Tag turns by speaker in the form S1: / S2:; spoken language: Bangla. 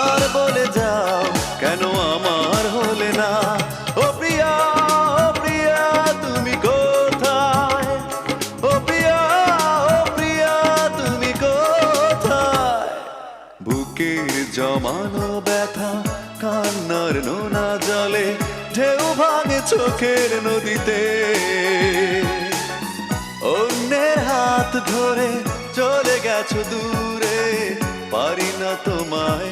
S1: একবার বলে যাও কেন আমার হলে না? ও প্রিয়া, ও প্রিয়া তুমি কোথায়? ও প্রিয়া, ও প্রিয়া তুমি কোথায়? বুকের জমানো ব্যথা কান্নার নোনা জলে ঢেউ ভাঙে চোখের নদীতে। অন্যের হাত ধরে চলে গেছো দূরে, পারি না তোমায়